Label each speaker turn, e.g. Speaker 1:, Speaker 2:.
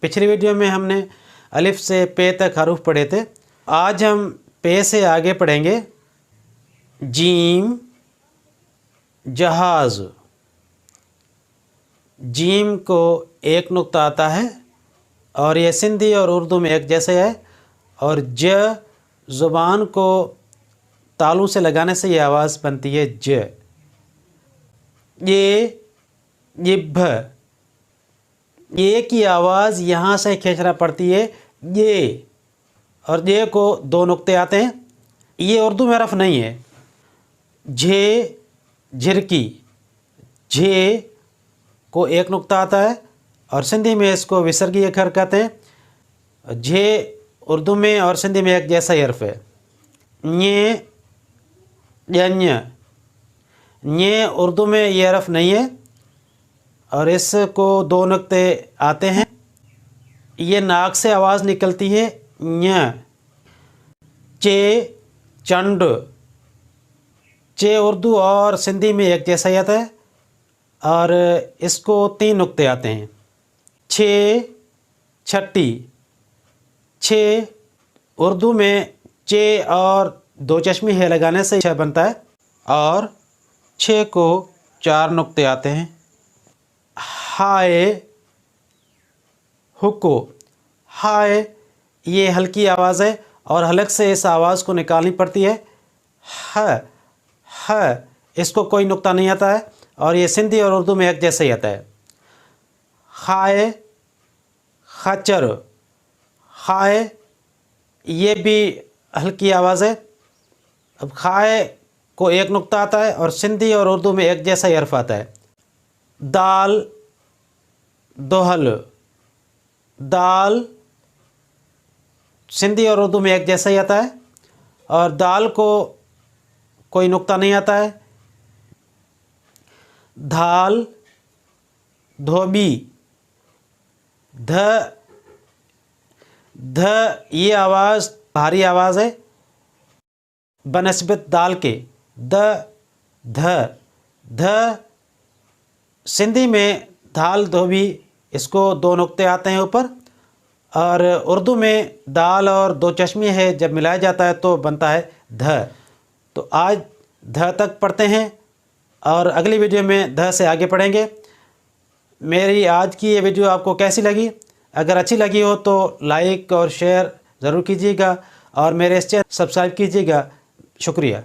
Speaker 1: पिछली वीडियो में हमने अलिफ से पे तक हरूफ पढ़े थे। आज हम पे से आगे पढ़ेंगे। जीम जहाज़। जीम को एक नुक्ता आता है और ये सिंधी और उर्दू में एक जैसे है, और ज ज़ुबान को तालू से लगाने से ये आवाज़ बनती है ज। ये भ, ये की आवाज़ यहाँ से खींचना पड़ती है ये, और ये को दो नुक्ते आते हैं। ये उर्दू में हरफ नहीं है। झे झिरकी, झे को एक नुक्ता आता है और सिंधी में इसको विसर्गी अखर कहते हैं। झे उर्दू में और सिंधी में एक जैसा ही हर्फ है। ञे ञ, ञे उर्दू में ये हरफ नहीं है और इसको दो नुक्ते आते हैं। ये नाक से आवाज़ निकलती है ञ। चे चंड, चे उर्दू और सिंधी में एक जैसा ही आता है और इसको तीन नुक्ते आते हैं। छे छट्टी, छे उर्दू में चे और दो चश्मे है लगाने से छः बनता है और छः को चार नुक्ते आते हैं। हाय हुको, हाय ये हल्की आवाज़ है और हलक से इस आवाज़ को निकालनी पड़ती है। ह, इसको कोई नुक्ता नहीं आता है और ये सिंधी और उर्दू में एक जैसे ही आता है। खाए खचर, खाए ये भी हल्की आवाज़ है। अब खाए को एक नुक्ता आता है और सिंधी और उर्दू में एक जैसा ही हर्फ आता है। दाल दोहल, दाल सिंधी और उर्दू में एक जैसा ही आता है और दाल को कोई नुक्ता नहीं आता है। धाल धोबी, ध ये आवाज़ भारी आवाज़ है बनस्बत दाल के। ध सिंधी में धाल धोबी, इसको दो नुक्ते आते हैं ऊपर, और उर्दू में दाल और दो चश्मे है जब मिलाया जाता है तो बनता है ध। तो आज ध तक पढ़ते हैं और अगली वीडियो में ध से आगे पढ़ेंगे। मेरी आज की ये वीडियो आपको कैसी लगी? अगर अच्छी लगी हो तो लाइक और शेयर ज़रूर कीजिएगा और मेरे इस चैनल सब्सक्राइब कीजिएगा। शुक्रिया।